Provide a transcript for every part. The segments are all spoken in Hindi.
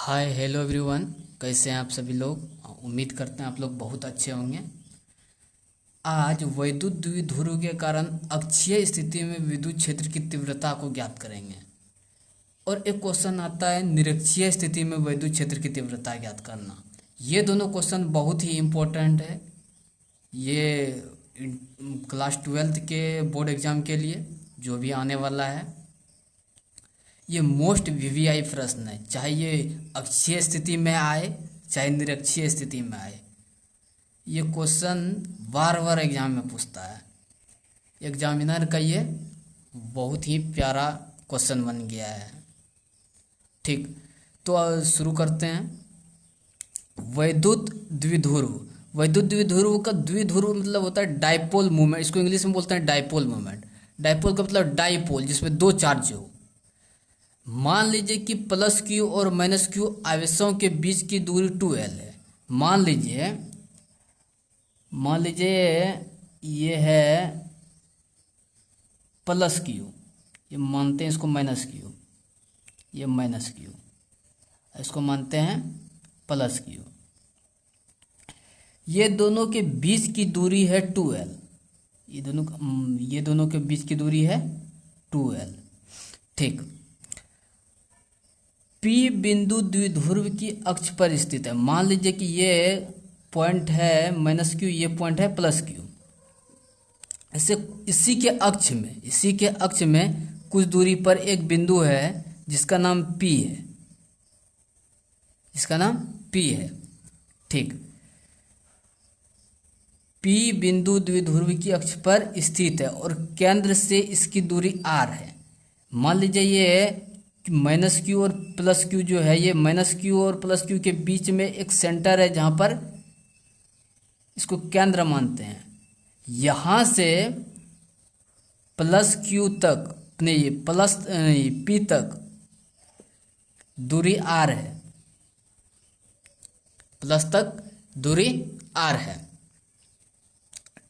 Hi hello everyone. कैसे हैं आप सभी लोग। उम्मीद करते हैं आप लोग बहुत अच्छे होंगे। आज वैद्युत द्विध्रुव के कारण अक्षीय स्थिति में विद्युत क्षेत्र की तीव्रता को ज्ञात करेंगे। और एक क्वेश्चन आता है निरक्षीय स्थिति में वैद्युत क्षेत्र की तीव्रता ज्ञात करना। ये दोनों क्वेश्चन बहुत ही इम्पोर्टेंट है। ये क्लास 12th के बोर्ड एग्ज़ाम के लिए जो भी आने वाला है, ये मोस्ट वीवीआई प्रश्न है। चाहे ये अक्षीय स्थिति में आए चाहे निरक्षीय स्थिति में आए, ये क्वेश्चन बार बार एग्जाम में पूछता है। एग्जामिनर का ये बहुत ही प्यारा क्वेश्चन बन गया है। ठीक, तो शुरू करते हैं। वैद्युत द्विध्रुव का द्विध्रुव मतलब होता है डाइपोल मूवमेंट। इसको इंग्लिश में बोलते हैं डाइपोल मूवमेंट। डाइपोल का मतलब डाइपोल, जिसमें दो चार्ज हो। मान लीजिए कि प्लस क्यू और माइनस क्यू आवेशों के बीच की दूरी 2L है। मान लीजिए ये है प्लस क्यू, ये मानते हैं इसको माइनस क्यू, ये माइनस क्यू, इसको मानते हैं प्लस क्यू। ये दोनों के बीच की दूरी है 2L। ये दोनों के बीच की दूरी है 2L। ठीक, P बिंदु द्विध्रुव की अक्ष पर स्थित है। मान लीजिए कि ये पॉइंट है माइनस क्यू, ये पॉइंट है प्लस क्यू। इसी के अक्ष में कुछ दूरी पर एक बिंदु है जिसका नाम P है। ठीक, P बिंदु द्विध्रुव की अक्ष पर स्थित है और केंद्र से इसकी दूरी R है। मान लीजिए ये माइनस क्यू और प्लस क्यू जो है, ये माइनस क्यू और प्लस क्यू के बीच में एक सेंटर है जहाँ पर इसको केंद्र मानते हैं। यहाँ से प्लस क्यू तक नहीं, प्लस पी तक दूरी आर है। प्लस तक दूरी आर है।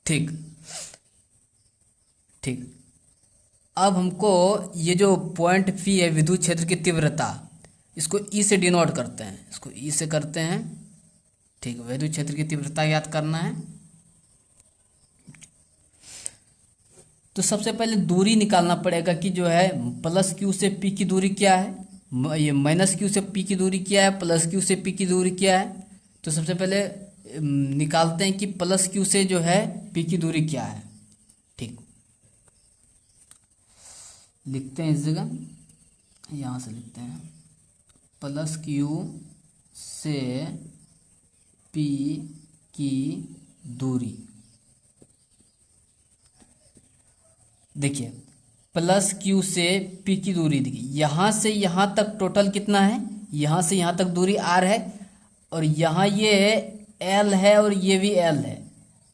ठीक, अब हमको ये जो पॉइंट पी है विद्युत क्षेत्र की तीव्रता, इसको ई से डिनोट करते हैं, इसको ई से करते हैं। ठीक, विद्युत क्षेत्र की तीव्रता याद करना है। तो सबसे पहले दूरी निकालना पड़ेगा कि जो है प्लस क्यू से पी की दूरी क्या है, ये माइनस क्यू से पी की दूरी क्या है, प्लस क्यू से पी की दूरी क्या है। तो सबसे पहले निकालते हैं कि प्लस क्यू से जो है पी की दूरी क्या है। ठीक, लिखते हैं इस जगह, यहाँ से लिखते हैं प्लस क्यू से पी की दूरी। देखिए प्लस क्यू से पी की दूरी, देखिए यहाँ से यहाँ तक टोटल कितना है, यहाँ से यहाँ तक दूरी आर है, और यहाँ ये एल है और ये भी एल है।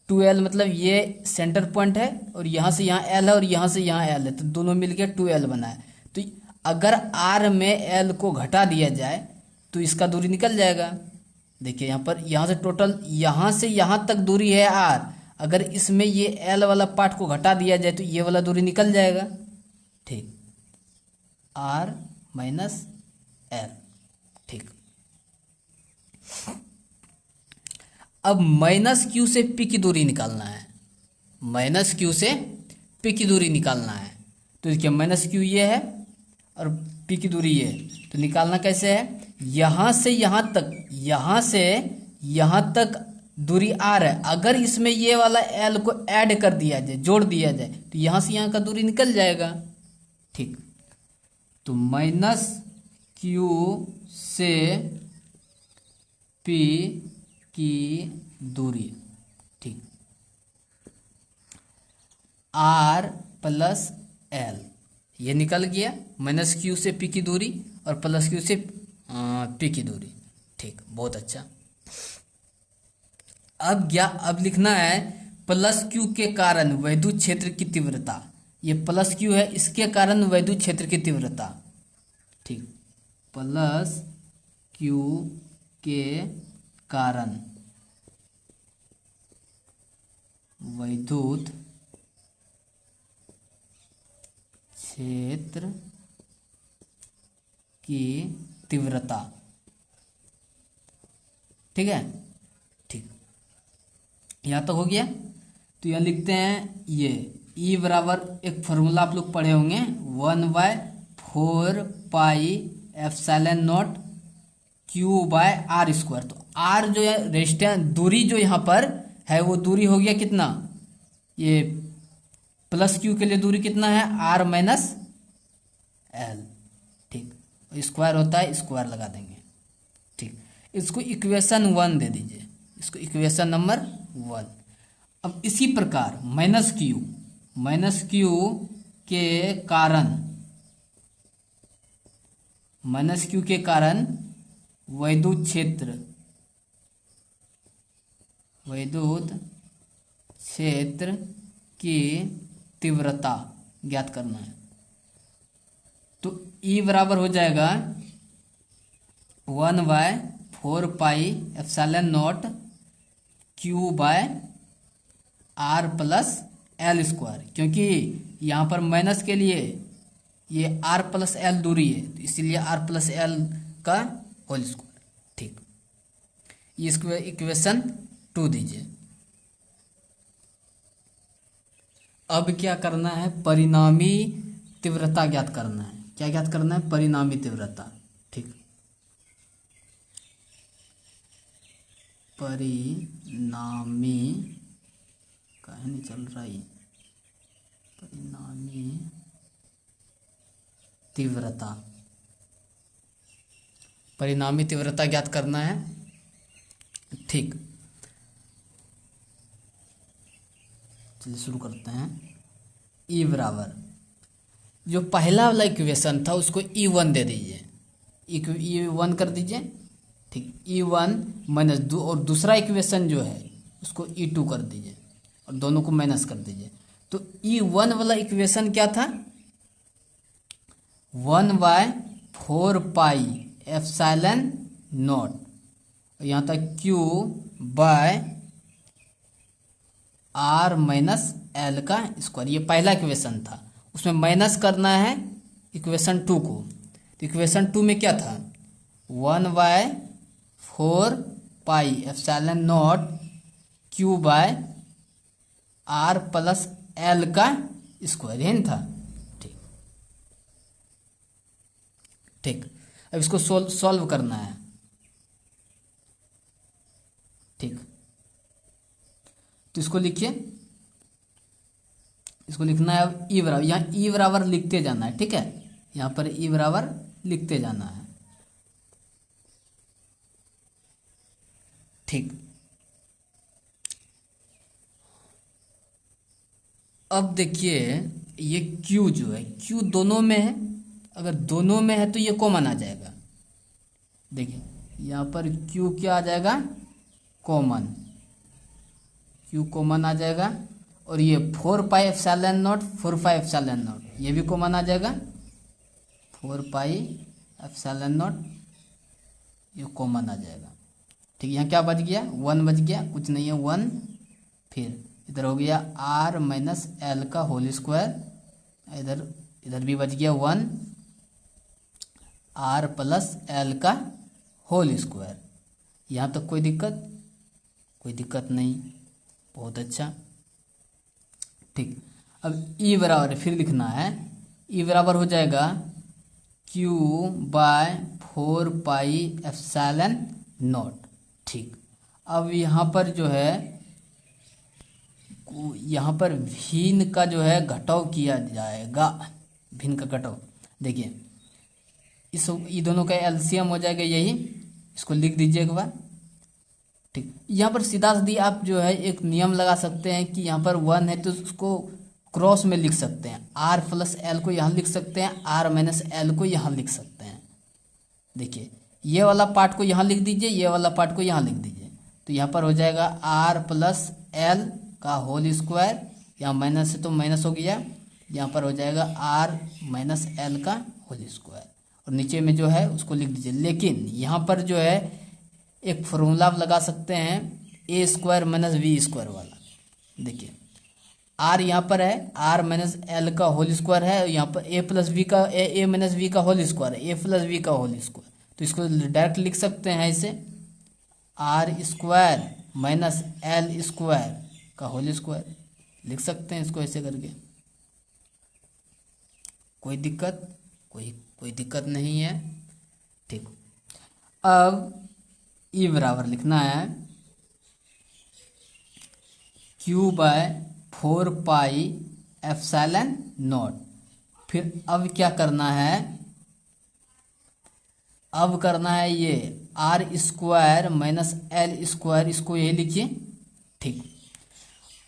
2L मतलब ये सेंटर पॉइंट है, और यहाँ से यहाँ एल है और यहाँ से यहाँ एल है, तो दोनों मिलके 2L बना है। तो अगर आर में एल को घटा दिया जाए तो इसका दूरी निकल जाएगा। देखिए यहाँ पर, यहाँ से टोटल यहाँ से यहाँ तक दूरी है आर, अगर इसमें ये एल वाला पार्ट को घटा दिया जाए तो ये वाला दूरी निकल जाएगा। ठीक, आर माइनस एल। ठीक, अब माइनस क्यू से पी की दूरी निकालना है। माइनस क्यू से पी की दूरी निकालना है। तो देखिए माइनस क्यू ये है और पी की दूरी ये है, तो निकालना कैसे है, यहाँ से यहाँ तक दूरी आर है। अगर इसमें ये वाला एल को ऐड कर दिया जाए, जोड़ दिया जाए, तो यहाँ से यहाँ का दूरी निकल जाएगा। ठीक, तो माइनस क्यू से पी की दूरी, ठीक, आर प्लस एल, ये निकल गया। माइनस क्यू से पी की दूरी और प्लस क्यू से पी की दूरी। ठीक, बहुत अच्छा। अब लिखना है प्लस क्यू के कारण वैद्युत क्षेत्र की तीव्रता। ये प्लस क्यू है, इसके कारण वैद्युत क्षेत्र की तीव्रता। ठीक, प्लस क्यू के कारण वैद्युत क्षेत्र की तीव्रता। ठीक है। ठीक, यहाँ तक हो गया। तो यहाँ लिखते हैं ये ई बराबर, एक फॉर्मूला आप लोग पढ़े होंगे, 1/4 pi epsilon not Q by R square. तो आर जो है रेजिस्टेंस दूरी जो यहाँ पर है वो दूरी हो गया कितना, ये प्लस क्यू के लिए दूरी कितना है, आर माइनस एल। ठीक, स्क्वायर होता है, स्क्वायर लगा देंगे। ठीक, इसको इक्वेशन 1 दे दीजिए, इसको इक्वेशन नंबर 1। अब इसी प्रकार माइनस क्यू के कारण, माइनस क्यू के कारण वैद्युत क्षेत्र की तीव्रता ज्ञात करना है। तो E बराबर हो जाएगा 1/4 pi epsilon not Q by R plus L square, क्योंकि यहाँ पर माइनस के लिए ये आर प्लस एल दूरी है, तो इसीलिए आर प्लस एल का होल स्क्वायर। ठीक, ये इसको इक्वेशन 2 दीजिए। अब क्या करना है, परिणामी तीव्रता ज्ञात करना है। क्या ज्ञात करना है, परिणामी तीव्रता। ठीक, परिणामी कहीं नहीं चल रहा है, परिणामी तीव्रता, परिणामी तीव्रता ज्ञात करना है। ठीक, चलिए शुरू करते हैं। ई बराबर, जो पहला वाला इक्वेशन था उसको E1 दे दीजिए, E1 कर दीजिए। ठीक, E1 माइनस और दूसरा इक्वेशन जो है उसको E2 कर दीजिए और दोनों को माइनस कर दीजिए। तो E1 वाला इक्वेशन क्या था, 1/4 पाई एप्सिलॉन नॉट, यहाँ तक Q by R minus L का स्क्वायर, ये पहला इक्वेशन था। उसमें माइनस करना है इक्वेशन 2 को। तो इक्वेशन 2 में क्या था, 1/4 pi epsilon not Q by R plus L का स्क्वायर, यही था। ठीक, ठीक, अब इसको सॉल्व करना है। ठीक, तो इसको लिखिए, इसको लिखना है अब ई बराबर, यहाँ ई बराबर लिखते जाना है। ठीक है, यहाँ पर ई बराबर लिखते जाना है। ठीक, अब देखिए ये Q जो है, Q दोनों में है, अगर दोनों में है तो ये कॉमन आ जाएगा। देखिए यहाँ पर Q क्या आ जाएगा, कॉमन, Q कॉमन आ जाएगा। और ये 4 pi epsilon not, 4 pi epsilon not, ये भी कॉमन आ जाएगा, 4 पाई एप्सिलॉन नॉट, ये कॉमन आ जाएगा। ठीक, यहाँ क्या बच गया, 1 बच गया, कुछ नहीं है 1। फिर इधर हो गया आर माइनस एल का होल स्क्वायर, इधर भी बच गया 1 आर प्लस एल का होल स्क्वायर। यहाँ तक कोई दिक्कत नहीं, बहुत अच्छा। ठीक, अब ई बराबर फिर लिखना है, ई बराबर हो जाएगा Q by 4 pi epsilon not. ठीक, अब यहाँ पर जो है, यहाँ पर भिन्न का जो है घटाव किया जाएगा, भिन्न का घटाव। देखिए ये दोनों का एलसीएम हो जाएगा, यही इसको लिख दीजिए एक बार। ठीक, यहाँ पर सीधा सीधी आप जो है एक नियम लगा सकते हैं कि यहाँ पर 1 है तो उसको क्रॉस में लिख सकते हैं, आर प्लस एल को यहाँ लिख सकते हैं, आर माइनस एल को यहाँ लिख सकते हैं। देखिए ये वाला पार्ट को यहाँ लिख दीजिए, ये वाला पार्ट को यहाँ लिख दीजिए, तो यहाँ पर हो जाएगा आर प्लस एल का होल स्क्वायर, यहाँ माइनस है तो माइनस हो गया, यहाँ पर हो जाएगा आर माइनस एल का होल स्क्वायर, और नीचे में जो है उसको लिख दीजिए। लेकिन यहाँ पर जो है एक फॉर्मूला आप लगा सकते हैं, A square minus V square वाला। देखिए आर यहाँ पर है, आर माइनस एल का होल स्क्वायर है, यहाँ पर ए प्लस वी का ए माइनस वी का होल स्क्वायर है, ए प्लस वी का होल स्क्वायर। तो इसको डायरेक्ट लिख सकते हैं ऐसे, R square minus L square का होल स्क्वायर। लिख सकते हैं इसको ऐसे करके, कोई दिक्कत नहीं है। ठीक, अब ई बराबर लिखना है Q by 4 pi epsilon not. फिर अब क्या करना है, अब करना है ये R square minus L square, इसको यही लिखिए। ठीक,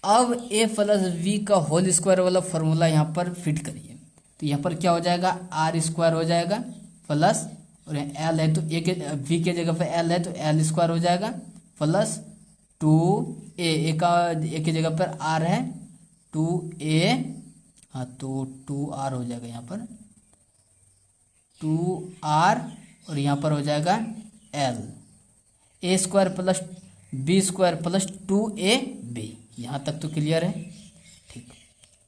अब ए प्लस वी का होल स्क्वायर वाला फॉर्मूला यहाँ पर फिट करिए। तो यहाँ पर क्या हो जाएगा, आर स्क्वायर हो जाएगा प्लस, और एल है तो ए के वी के जगह पे एल है तो एल स्क्वायर हो जाएगा प्लस 2a, ए के जगह पर आर है 2a, हाँ तो 2r हो जाएगा यहाँ पर 2r, और यहाँ पर हो जाएगा l, A square plus B square plus 2ab। यहाँ तक तो क्लियर है। ठीक,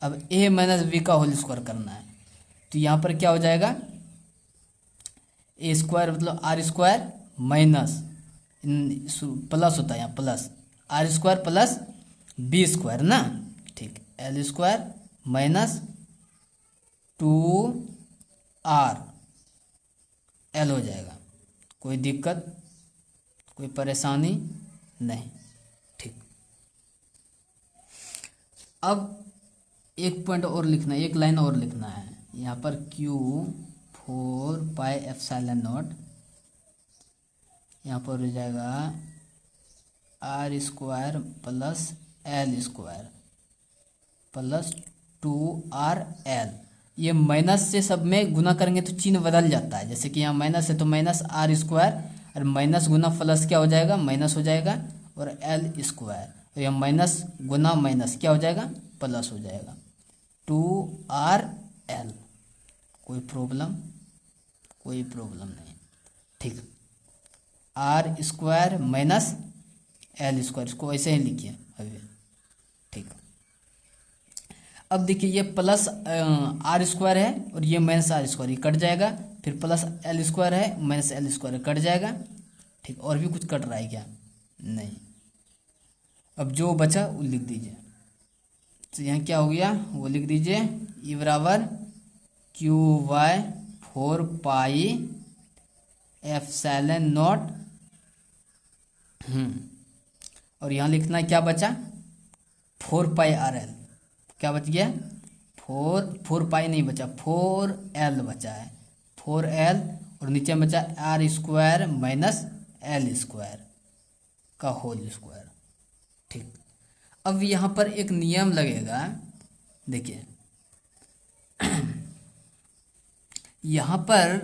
अब a माइनस बी का होल स्क्वायर करना है। तो यहाँ पर क्या हो जाएगा, ए स्क्वायर मतलब आर स्क्वायर माइनस प्लस होता है यहाँ plus R square plus B square ना। ठीक, L square minus 2r L हो जाएगा। कोई दिक्कत, कोई परेशानी नहीं। ठीक, अब एक पॉइंट और लिखना है, एक लाइन और लिखना है यहाँ पर क्यू 4 पाई एप्सिलॉन नॉट, यहाँ पर हो जाएगा R square plus L square plus 2rl। ये माइनस से सब में गुना करेंगे तो चिन्ह बदल जाता है, जैसे कि यहाँ माइनस है तो माइनस आर स्क्वायर, और माइनस गुना प्लस क्या हो जाएगा, माइनस हो जाएगा, और एल स्क्वायर, और यह माइनस गुना माइनस क्या हो जाएगा, प्लस हो जाएगा 2rl। कोई प्रॉब्लम नहीं। ठीक, R square minus L square, इसको ऐसे ही लिखिए अभी। ठीक, अब देखिए ये प्लस आर स्क्वायर है और ये माइनस आर स्क्वायर, ये कट जाएगा, फिर प्लस एल स्क्वायर है माइनस एल स्क्वायर कट जाएगा। ठीक, और भी कुछ कट रहा है क्या, नहीं। अब जो बचा वो लिख दीजिए। तो यहाँ क्या हो गया वो लिख दीजिए, ई बराबर Q by 4 pi epsilon not, और यहाँ लिखना है क्या बचा 4 पाई आर एल, क्या बच गया 4 पाई नहीं बचा 4l बचा है 4l, और नीचे में बचा R square minus L square का होल स्क्वायर। ठीक, अब यहाँ पर एक नियम लगेगा, देखिए यहाँ पर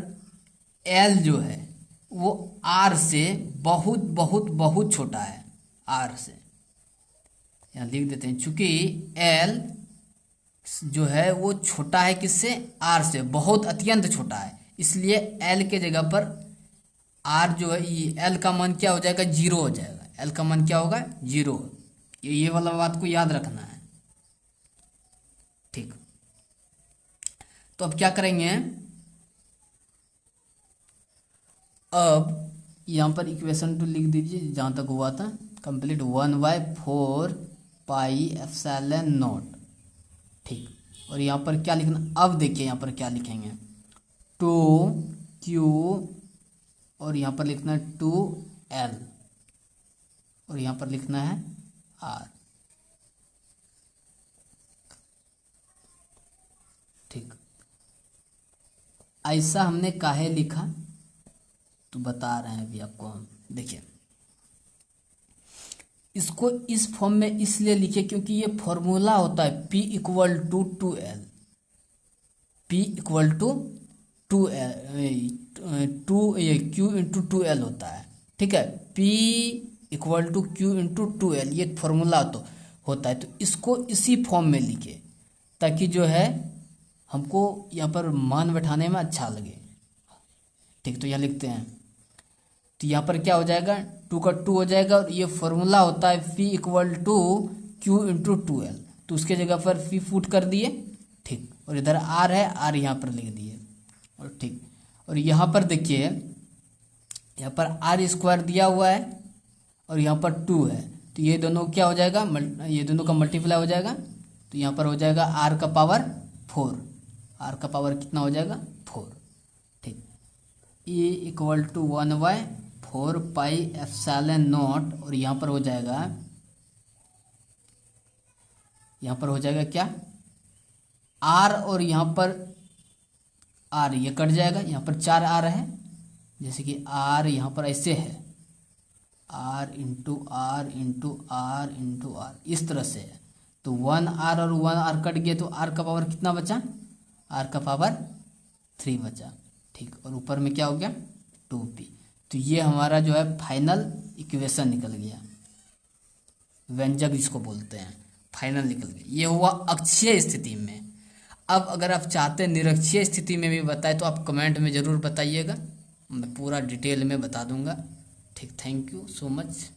l जो है वो r से बहुत बहुत बहुत छोटा है, r से यहाँ लिख देते हैं, चूंकि l जो है वो छोटा है किससे, r से, बहुत अत्यंत छोटा है, इसलिए l के जगह पर r जो है l का मान क्या हो जाएगा, 0 हो जाएगा। l का मान क्या होगा 0, ये वाला बात को याद रखना है। ठीक, तो अब क्या करेंगे, अब यहाँ पर इक्वेशन 2 लिख दीजिए जहाँ तक हुआ था कंप्लीट, 1/4 पाई एप्सिलॉन नॉट। ठीक, और यहाँ पर क्या लिखना, अब देखिए यहाँ पर क्या लिखेंगे 2q, और यहाँ पर लिखना है 2l, और यहाँ पर लिखना है r। ठीक, ऐसा हमने काहे लिखा तो बता रहे हैं अभी आपको हम। देखिए इसको इस फॉर्म में इसलिए लिखे क्योंकि ये फॉर्मूला होता है P equal to 2l, P equal to 2q into 2l होता है। ठीक है, P equal to q into 2l ये फॉर्मूला तो होता है, तो इसको इसी फॉर्म में लिखे ताकि जो है हमको यहाँ पर मान बैठाने में अच्छा लगे। ठीक, तो यहाँ लिखते हैं, तो यहाँ पर क्या हो जाएगा 2 का 2 हो जाएगा, और ये फॉर्मूला होता है P equal to q into 2l, तो उसके जगह पर P फुट कर दिए। ठीक, और इधर r है, r यहाँ पर लिख दिए। और ठीक, और यहाँ पर देखिए यहाँ पर r स्क्वायर दिया हुआ है, और यहाँ पर 2 है, तो ये दोनों क्या हो जाएगा, ये दोनों का मल्टीप्लाई हो जाएगा, तो यहाँ पर हो जाएगा r का पावर 4, r का पावर कितना हो जाएगा 4। ठीक, e equal to 1/4 pi epsilon not, और यहाँ पर हो जाएगा, क्या r, और यहाँ पर r ये कट जाएगा, यहाँ पर 4r है, जैसे कि r यहाँ पर ऐसे है, r into r into r into r, इस तरह से है, तो 1r और 1r कट गए, तो r का पावर कितना बचा, r का पावर 3 बचा। ठीक, और ऊपर में क्या हो गया 2p। तो ये हमारा जो है फाइनल इक्वेशन निकल गया, व्यंजक जिसको बोलते हैं, फाइनल निकल गया। ये हुआ अक्षीय स्थिति में। अब अगर आप चाहते हैं निरक्षीय स्थिति में भी बताए तो आप कमेंट में ज़रूर बताइएगा, मैं पूरा डिटेल में बता दूंगा। ठीक, थैंक यू सो मच।